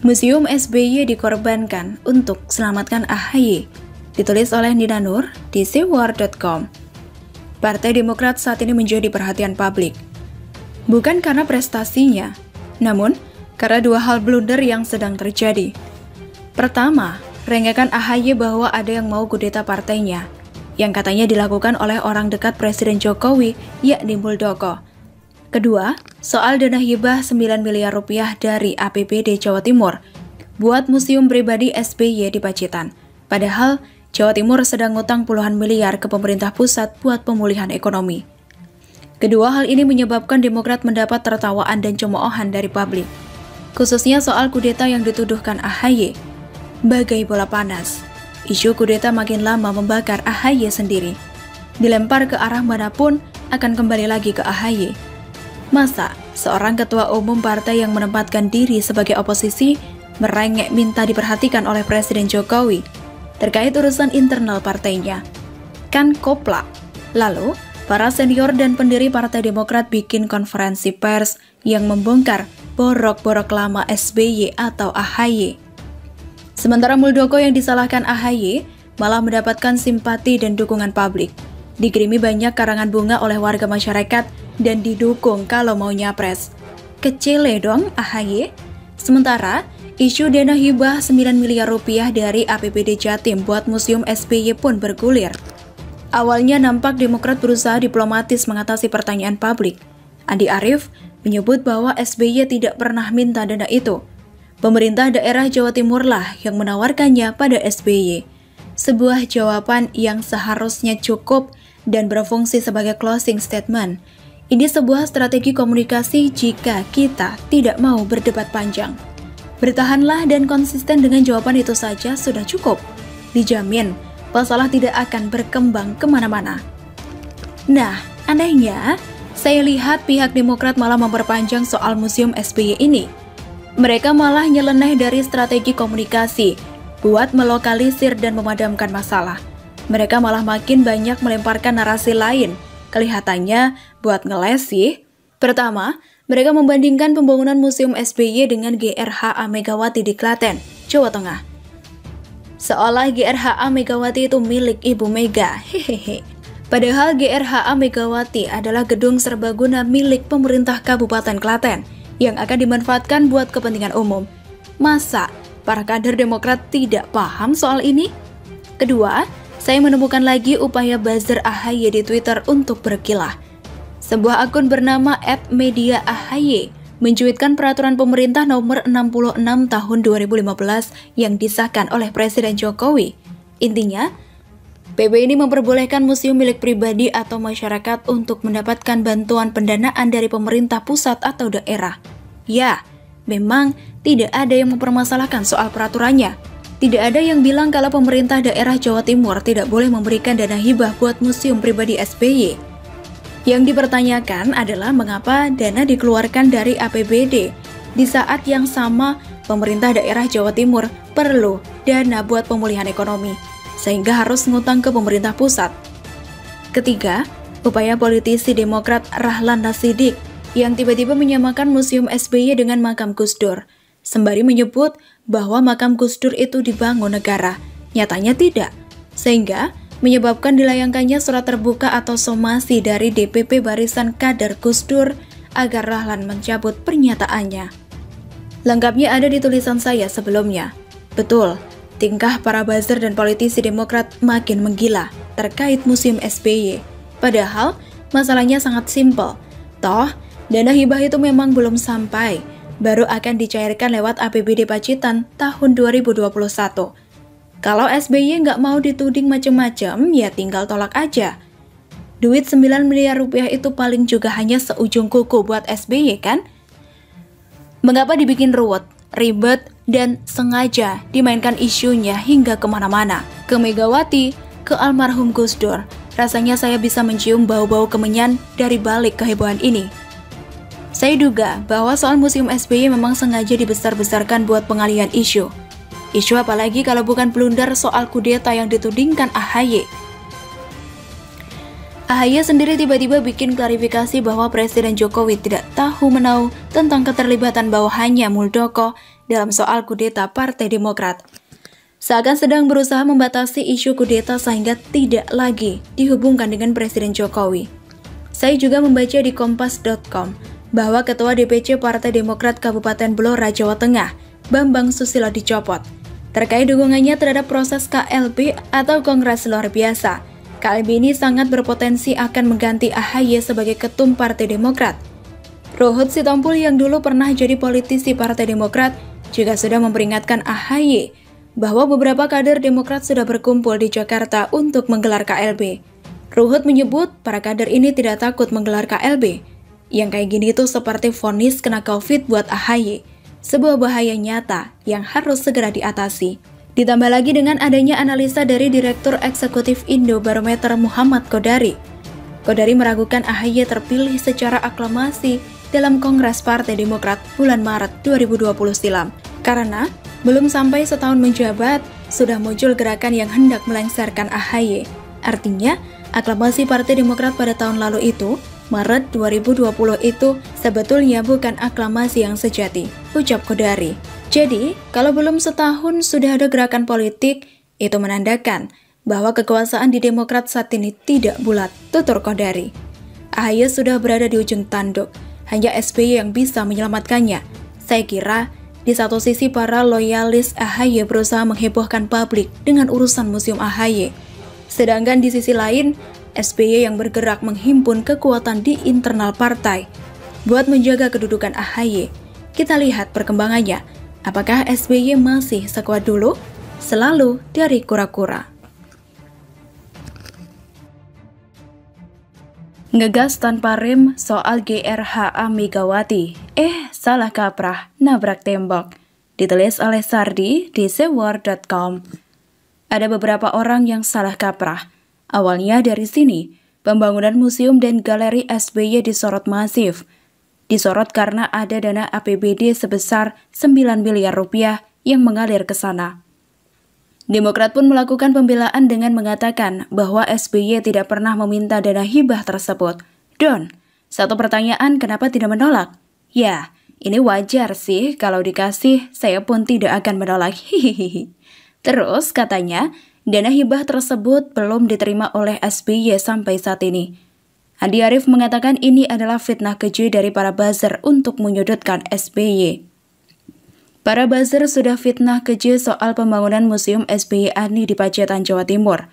Museum SBY dikorbankan untuk selamatkan AHY. Ditulis oleh Nina Nur di cwar.com. Partai Demokrat saat ini menjadi perhatian publik. Bukan karena prestasinya, namun karena dua hal blunder yang sedang terjadi. Pertama, renggakan AHY bahwa ada yang mau kudeta partainya, yang katanya dilakukan oleh orang dekat Presiden Jokowi, yakni Muldoko. Kedua, soal dana hibah 9 miliar rupiah dari APBD Jawa Timur buat museum pribadi SBY di Pacitan. Padahal, Jawa Timur sedang ngutang puluhan miliar ke pemerintah pusat buat pemulihan ekonomi. Kedua hal ini menyebabkan Demokrat mendapat tertawaan dan cemoohan dari publik, khususnya soal kudeta yang dituduhkan AHY. Bagai bola panas, isu kudeta makin lama membakar AHY sendiri. Dilempar ke arah manapun, akan kembali lagi ke AHY. Masa seorang ketua umum partai yang menempatkan diri sebagai oposisi merengek minta diperhatikan oleh Presiden Jokowi terkait urusan internal partainya? Kan koplak. Lalu, para senior dan pendiri Partai Demokrat bikin konferensi pers yang membongkar borok-borok lama SBY atau AHY. Sementara Muldoko yang disalahkan AHY malah mendapatkan simpati dan dukungan publik. Dikirimi banyak karangan bunga oleh warga masyarakat dan didukung kalau mau nyapres. Kecele dong AHY. Sementara, isu dana hibah 9 miliar rupiah dari APBD Jatim buat Museum SBY pun bergulir. Awalnya nampak Demokrat berusaha diplomatis mengatasi pertanyaan publik. Andi Arief menyebut bahwa SBY tidak pernah minta dana itu. Pemerintah daerah Jawa Timur lah yang menawarkannya pada SBY. Sebuah jawaban yang seharusnya cukup dan berfungsi sebagai closing statement. Ini sebuah strategi komunikasi jika kita tidak mau berdebat panjang. Bertahanlah dan konsisten dengan jawaban itu saja sudah cukup. Dijamin, masalah tidak akan berkembang kemana-mana. Nah, anehnya, saya lihat pihak Demokrat malah memperpanjang soal Museum SBY ini. Mereka malah nyeleneh dari strategi komunikasi buat melokalisir dan memadamkan masalah. Mereka malah makin banyak melemparkan narasi lain. Kelihatannya buat ngeles sih. Pertama, mereka membandingkan pembangunan Museum SBY dengan GRHA Megawati di Klaten, Jawa Tengah. Seolah GRHA Megawati itu milik Ibu Mega. Hehehe. Padahal GRHA Megawati adalah gedung serbaguna milik pemerintah Kabupaten Klaten yang akan dimanfaatkan buat kepentingan umum. Masa para kader Demokrat tidak paham soal ini? Kedua, saya menemukan lagi upaya buzzer AHY di Twitter untuk berkilah. Sebuah akun bernama @mediaAHY mencuitkan peraturan pemerintah nomor 66 tahun 2015 yang disahkan oleh Presiden Jokowi. Intinya, PP ini memperbolehkan museum milik pribadi atau masyarakat untuk mendapatkan bantuan pendanaan dari pemerintah pusat atau daerah. Ya, memang tidak ada yang mempermasalahkan soal peraturannya. Tidak ada yang bilang kalau pemerintah daerah Jawa Timur tidak boleh memberikan dana hibah buat museum pribadi SBY. Yang dipertanyakan adalah mengapa dana dikeluarkan dari APBD di saat yang sama pemerintah daerah Jawa Timur perlu dana buat pemulihan ekonomi, sehingga harus ngutang ke pemerintah pusat. Ketiga, upaya politisi Demokrat Rahlan Nasidik yang tiba-tiba menyamakan Museum SBY dengan makam Gus Dur, sembari menyebut bahwa makam Gus Dur itu dibangun negara. Nyatanya tidak, sehingga menyebabkan dilayangkannya surat terbuka atau somasi dari DPP Barisan Kader Gus Dur agar Rahlan mencabut pernyataannya. Lengkapnya ada di tulisan saya sebelumnya. Betul, tingkah para buzzer dan politisi Demokrat makin menggila terkait Museum SBY. Padahal, masalahnya sangat simpel. Toh, dana hibah itu memang belum sampai. Baru akan dicairkan lewat APBD Pacitan tahun 2021. Kalau SBY nggak mau dituding macem-macem, ya tinggal tolak aja. Duit 9 miliar rupiah itu paling juga hanya seujung kuku buat SBY kan? Mengapa dibikin ruwet, ribet, dan sengaja dimainkan isunya hingga kemana-mana? Ke Megawati, ke almarhum Gus Dur. Rasanya saya bisa mencium bau-bau kemenyan dari balik kehebohan ini. Saya duga bahwa soal Museum SBY memang sengaja dibesar-besarkan buat pengalihan isu. Isu apalagi kalau bukan blunder soal kudeta yang ditudingkan AHY. AHY sendiri tiba-tiba bikin klarifikasi bahwa Presiden Jokowi tidak tahu menau tentang keterlibatan bawahannya Muldoko dalam soal kudeta Partai Demokrat. Seakan sedang berusaha membatasi isu kudeta sehingga tidak lagi dihubungkan dengan Presiden Jokowi. Saya juga membaca di kompas.com bahwa Ketua DPC Partai Demokrat Kabupaten Blora, Jawa Tengah, Bambang Susilo dicopot terkait dukungannya terhadap proses KLB atau Kongres Luar Biasa. KLB ini sangat berpotensi akan mengganti AHY sebagai ketum Partai Demokrat. Ruhut Sitompul yang dulu pernah jadi politisi Partai Demokrat juga sudah memperingatkan AHY bahwa beberapa kader Demokrat sudah berkumpul di Jakarta untuk menggelar KLB. Ruhut menyebut para kader ini tidak takut menggelar KLB. Yang kayak gini itu seperti vonis kena COVID buat AHY. Sebuah bahaya nyata yang harus segera diatasi. Ditambah lagi dengan adanya analisa dari Direktur Eksekutif Indobarometer Muhammad Kodari. Kodari meragukan AHY terpilih secara aklamasi dalam Kongres Partai Demokrat bulan Maret 2020 silam. Karena belum sampai setahun menjabat, sudah muncul gerakan yang hendak melengsarkan AHY. Artinya, aklamasi Partai Demokrat pada tahun lalu itu, Maret 2020 itu sebetulnya bukan aklamasi yang sejati, ucap Kodari. Jadi, kalau belum setahun sudah ada gerakan politik, itu menandakan bahwa kekuasaan di Demokrat saat ini tidak bulat, tutur Kodari. AHY sudah berada di ujung tanduk, hanya SBY yang bisa menyelamatkannya. Saya kira, di satu sisi para loyalis AHY berusaha menghebohkan publik dengan urusan museum AHY. Sedangkan di sisi lain, SBY yang bergerak menghimpun kekuatan di internal partai buat menjaga kedudukan AHY. Kita lihat perkembangannya. Apakah SBY masih sekuat dulu? Selalu dari kura-kura. Ngegas tanpa rem soal GRHA Megawati. Salah kaprah, nabrak tembok. Ditulis oleh Sardi di sewar.com. Ada beberapa orang yang salah kaprah. Awalnya dari sini, pembangunan museum dan galeri SBY disorot masif. Disorot karena ada dana APBD sebesar 9 miliar rupiah yang mengalir ke sana. Demokrat pun melakukan pembelaan dengan mengatakan bahwa SBY tidak pernah meminta dana hibah tersebut. Don, satu pertanyaan, kenapa tidak menolak? Ya, ini wajar sih, kalau dikasih saya pun tidak akan menolak. Hihihi. Terus katanya, dana hibah tersebut belum diterima oleh SBY sampai saat ini. Andi Arief mengatakan ini adalah fitnah keji dari para buzzer untuk menyudutkan SBY. Para buzzer sudah fitnah keji soal pembangunan museum SBY Ani di Pacitan, Jawa Timur.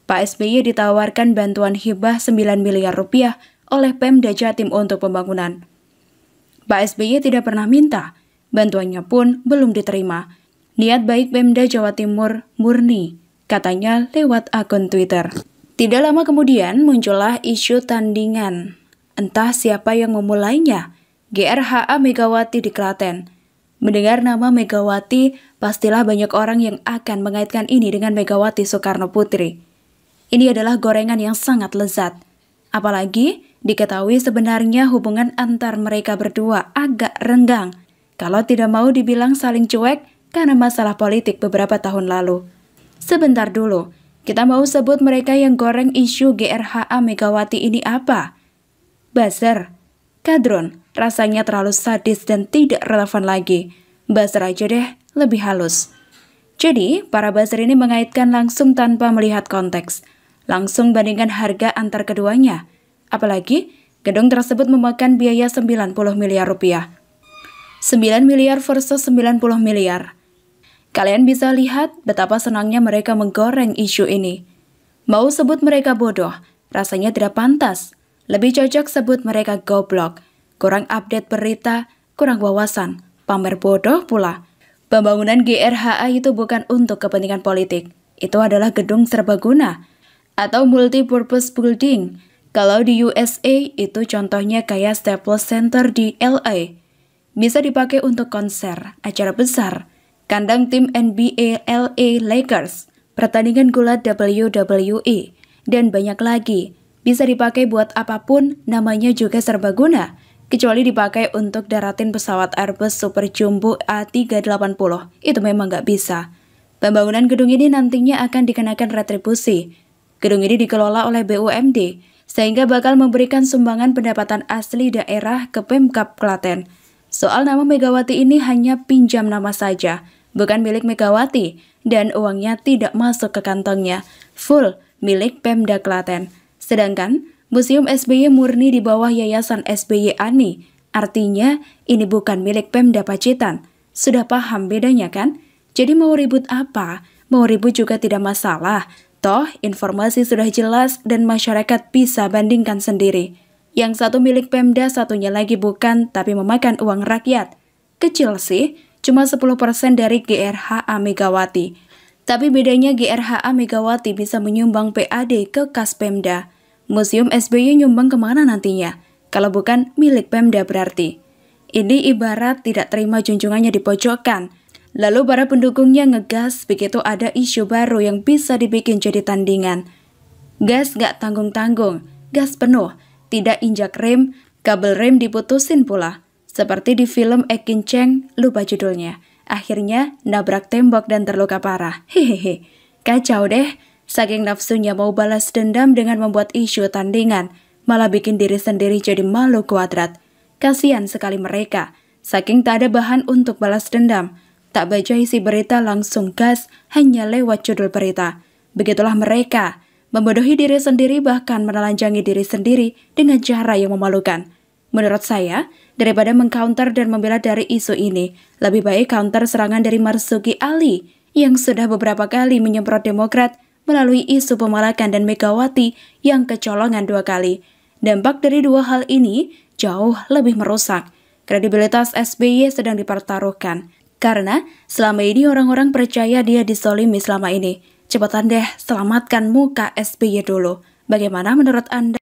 Pak SBY ditawarkan bantuan hibah 9 miliar rupiah oleh Pemda Jatim untuk pembangunan. Pak SBY tidak pernah minta, bantuannya pun belum diterima. Niat baik Pemda Jawa Timur murni, katanya lewat akun Twitter. Tidak lama kemudian muncullah isu tandingan. Entah siapa yang memulainya, GRHA Megawati di Klaten. Mendengar nama Megawati, pastilah banyak orang yang akan mengaitkan ini dengan Megawati Soekarno Putri. Ini adalah gorengan yang sangat lezat. Apalagi diketahui sebenarnya hubungan antar mereka berdua agak renggang, kalau tidak mau dibilang saling cuek karena masalah politik beberapa tahun lalu. Sebentar dulu, kita mau sebut mereka yang goreng isu GRHA Megawati ini apa? Buzzer, kadrun, rasanya terlalu sadis dan tidak relevan lagi. Buzzer aja deh, lebih halus. Jadi, para buzzer ini mengaitkan langsung tanpa melihat konteks. Langsung bandingkan harga antar keduanya. Apalagi, gedung tersebut memakan biaya 90 miliar rupiah. 9 miliar versus 90 miliar. Kalian bisa lihat betapa senangnya mereka menggoreng isu ini. Mau sebut mereka bodoh, rasanya tidak pantas. Lebih cocok sebut mereka goblok, kurang update berita, kurang wawasan, pamer bodoh pula. Pembangunan GRHA itu bukan untuk kepentingan politik. Itu adalah gedung serbaguna atau multi-purpose building. Kalau di USA itu contohnya kayak Staples Center di LA. Bisa dipakai untuk konser, acara besar, kandang tim NBA LA Lakers, pertandingan gulat WWE, dan banyak lagi. Bisa dipakai buat apapun, namanya juga serbaguna, kecuali dipakai untuk daratin pesawat Airbus Super Jumbo A380, itu memang nggak bisa. Pembangunan gedung ini nantinya akan dikenakan retribusi. Gedung ini dikelola oleh BUMD, sehingga bakal memberikan sumbangan pendapatan asli daerah ke Pemkab Klaten. Soal nama Megawati ini hanya pinjam nama saja, bukan milik Megawati, dan uangnya tidak masuk ke kantongnya, full milik Pemda Klaten. Sedangkan Museum SBY murni di bawah Yayasan SBY Ani, artinya ini bukan milik Pemda Pacitan. Sudah paham bedanya kan? Jadi mau ribut apa? Mau ribut juga tidak masalah. Toh informasi sudah jelas dan masyarakat bisa bandingkan sendiri. Yang satu milik Pemda, satunya lagi bukan, tapi memakan uang rakyat. Kecil sih, cuma 10% dari GRHA Megawati. Tapi bedanya GRHA Megawati bisa menyumbang PAD ke kas Pemda. Museum SBY nyumbang kemana nantinya? Kalau bukan milik Pemda berarti. Ini ibarat tidak terima junjungannya dipojokkan. Lalu para pendukungnya ngegas begitu ada isu baru yang bisa dibikin jadi tandingan. Gas gak tanggung-tanggung, gas penuh. Tidak injak rem, kabel rem diputusin pula. Seperti di film Ekin Cheng, lupa judulnya. Akhirnya nabrak tembok dan terluka parah. Hehehe, kacau deh. Saking nafsunya mau balas dendam dengan membuat isu tandingan, malah bikin diri sendiri jadi malu kuadrat. Kasian sekali mereka, saking tak ada bahan untuk balas dendam. Tak baca isi berita langsung gas hanya lewat judul berita. Begitulah mereka. Membodohi diri sendiri bahkan menelanjangi diri sendiri dengan cara yang memalukan. Menurut saya, daripada mengcounter dan membela dari isu ini, lebih baik counter serangan dari Marzuki Ali yang sudah beberapa kali menyemprot Demokrat melalui isu pemalakan dan Megawati yang kecolongan 2 kali. Dampak dari 2 hal ini jauh lebih merusak. Kredibilitas SBY sedang dipertaruhkan. Karena selama ini orang-orang percaya dia disolimi selama ini. Cepetan deh, selamatkan muka SBY dulu. Bagaimana menurut Anda?